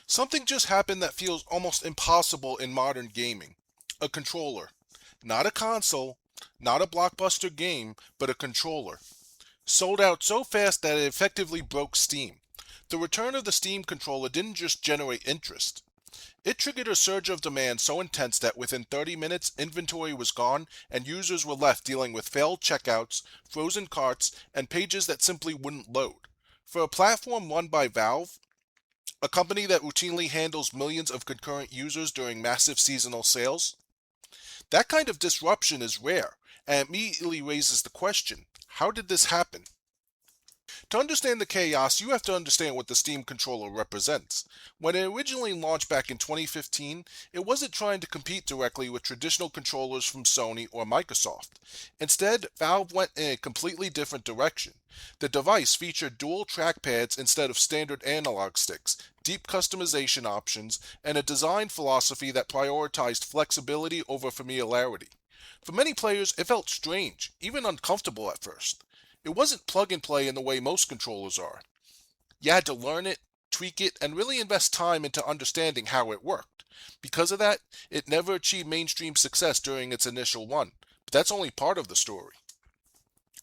Something just happened that feels almost impossible in modern gaming. A controller. Not a console, not a blockbuster game, but a controller. Sold out so fast that it effectively broke Steam. The return of the Steam controller didn't just generate interest. It triggered a surge of demand so intense that within 30 minutes, inventory was gone and users were left dealing with failed checkouts, frozen carts, and pages that simply wouldn't load. For a platform run by Valve, a company that routinely handles millions of concurrent users during massive seasonal sales, that kind of disruption is rare and immediately raises the question, how did this happen? To understand the chaos, you have to understand what the Steam controller represents. When it originally launched back in 2015, it wasn't trying to compete directly with traditional controllers from Sony or Microsoft. Instead, Valve went in a completely different direction. The device featured dual trackpads instead of standard analog sticks, deep customization options, and a design philosophy that prioritized flexibility over familiarity. For many players, it felt strange, even uncomfortable at first. It wasn't plug and play in the way most controllers are. You had to learn it, tweak it, and really invest time into understanding how it worked. Because of that, it never achieved mainstream success during its initial run. But that's only part of the story.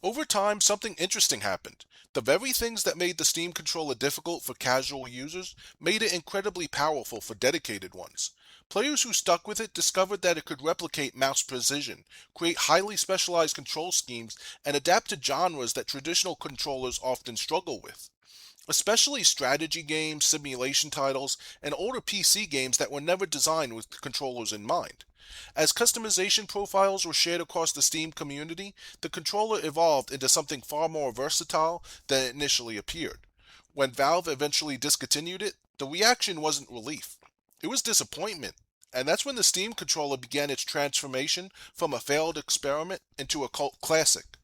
Over time, something interesting happened. The very things that made the Steam controller difficult for casual users made it incredibly powerful for dedicated ones. Players who stuck with it discovered that it could replicate mouse precision, create highly specialized control schemes, and adapt to genres that traditional controllers often struggle with. Especially strategy games, simulation titles, and older PC games that were never designed with controllers in mind. As customization profiles were shared across the Steam community, the controller evolved into something far more versatile than it initially appeared. When Valve eventually discontinued it, the reaction wasn't relief. It was disappointment. And that's when the Steam controller began its transformation from a failed experiment into a cult classic.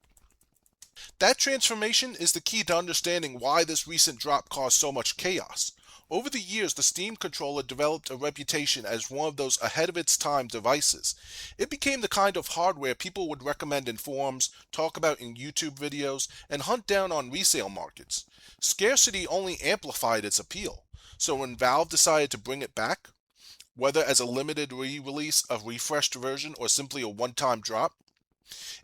That transformation is the key to understanding why this recent drop caused so much chaos. Over the years, the Steam controller developed a reputation as one of those ahead of its time devices. It became the kind of hardware people would recommend in forums, talk about in YouTube videos, and hunt down on resale markets. Scarcity only amplified its appeal. So when Valve decided to bring it back, whether as a limited re-release, a refreshed version, or simply a one-time drop,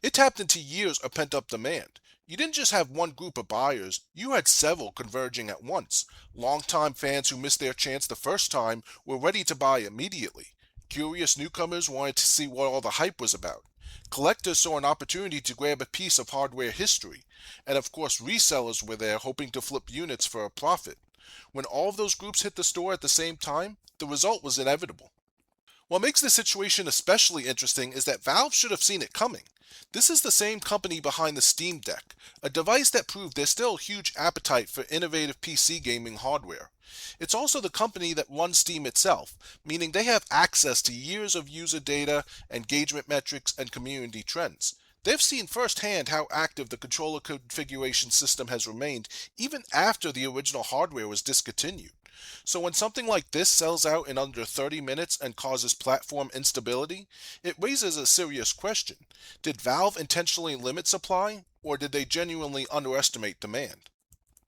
it tapped into years of pent-up demand. You didn't just have one group of buyers, you had several converging at once. Longtime fans who missed their chance the first time were ready to buy immediately. Curious newcomers wanted to see what all the hype was about. Collectors saw an opportunity to grab a piece of hardware history. And of course, resellers were there hoping to flip units for a profit. When all of those groups hit the store at the same time, the result was inevitable. What makes this situation especially interesting is that Valve should have seen it coming. This is the same company behind the Steam Deck, a device that proved there's still a huge appetite for innovative PC gaming hardware. It's also the company that runs Steam itself, meaning they have access to years of user data, engagement metrics, and community trends. They've seen firsthand how active the controller configuration system has remained even after the original hardware was discontinued. So when something like this sells out in under 30 minutes and causes platform instability, it raises a serious question. Did Valve intentionally limit supply, or did they genuinely underestimate demand?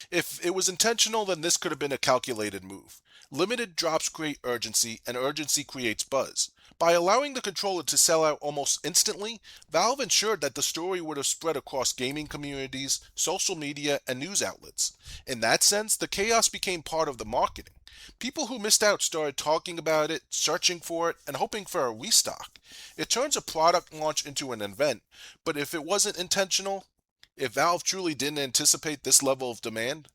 If it was intentional, then this could have been a calculated move. Limited drops create urgency, and urgency creates buzz. By allowing the controller to sell out almost instantly, Valve ensured that the story would have spread across gaming communities, social media, and news outlets. In that sense, the chaos became part of the marketing. People who missed out started talking about it, searching for it, and hoping for a restock. It turns a product launch into an event, but if it wasn't intentional, if Valve truly didn't anticipate this level of demand,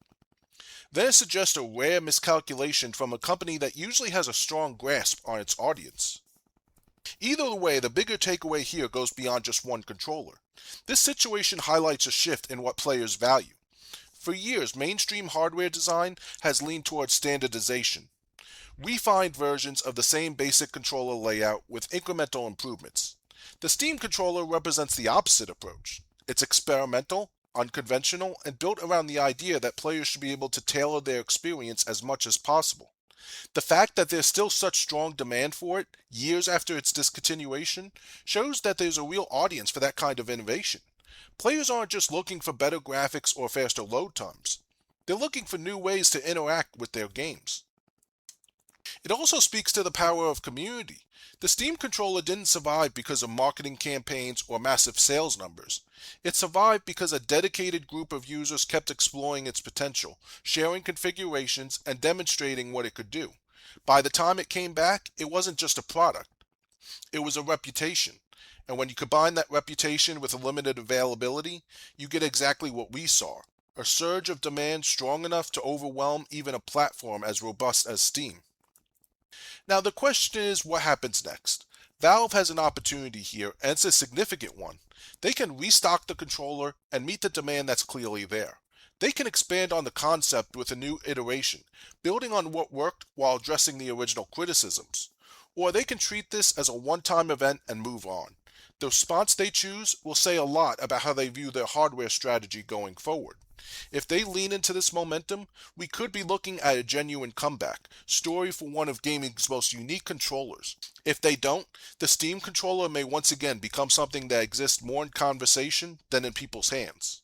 then it suggests a rare miscalculation from a company that usually has a strong grasp on its audience. Either way, the bigger takeaway here goes beyond just one controller. This situation highlights a shift in what players value. For years, mainstream hardware design has leaned towards standardization, refined versions of the same basic controller layout with incremental improvements. The Steam controller represents the opposite approach. It's experimental, unconventional, and built around the idea that players should be able to tailor their experience as much as possible. The fact that there's still such strong demand for it, years after its discontinuation, shows that there's a real audience for that kind of innovation. Players aren't just looking for better graphics or faster load times. They're looking for new ways to interact with their games. It also speaks to the power of community. The Steam controller didn't survive because of marketing campaigns or massive sales numbers. It survived because a dedicated group of users kept exploring its potential, sharing configurations, and demonstrating what it could do. By the time it came back, it wasn't just a product, it was a reputation. And when you combine that reputation with a limited availability, you get exactly what we saw, a surge of demand strong enough to overwhelm even a platform as robust as Steam. Now, the question is, what happens next? Valve has an opportunity here, and it's a significant one. They can restock the controller and meet the demand that's clearly there. They can expand on the concept with a new iteration, building on what worked while addressing the original criticisms. Or they can treat this as a one time event and move on. The response they choose will say a lot about how they view their hardware strategy going forward. If they lean into this momentum, we could be looking at a genuine comeback, story for one of gaming's most unique controllers. If they don't, the Steam controller may once again become something that exists more in conversation than in people's hands.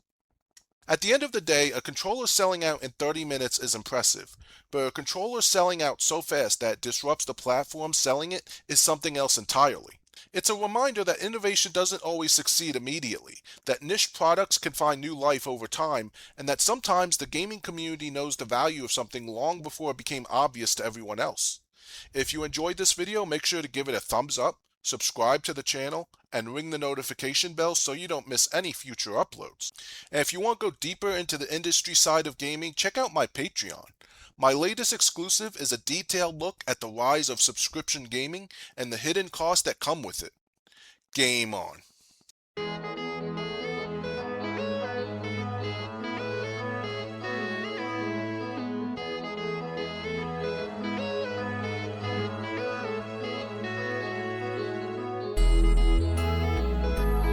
At the end of the day, a controller selling out in 30 minutes is impressive, but a controller selling out so fast that it disrupts the platform selling it is something else entirely. It's a reminder that innovation doesn't always succeed immediately, that niche products can find new life over time, and that sometimes the gaming community knows the value of something long before it became obvious to everyone else. If you enjoyed this video, make sure to give it a thumbs up, subscribe to the channel, and ring the notification bell so you don't miss any future uploads. And if you want to go deeper into the industry side of gaming, check out my Patreon. My latest exclusive is a detailed look at the rise of subscription gaming and the hidden costs that come with it. Game on.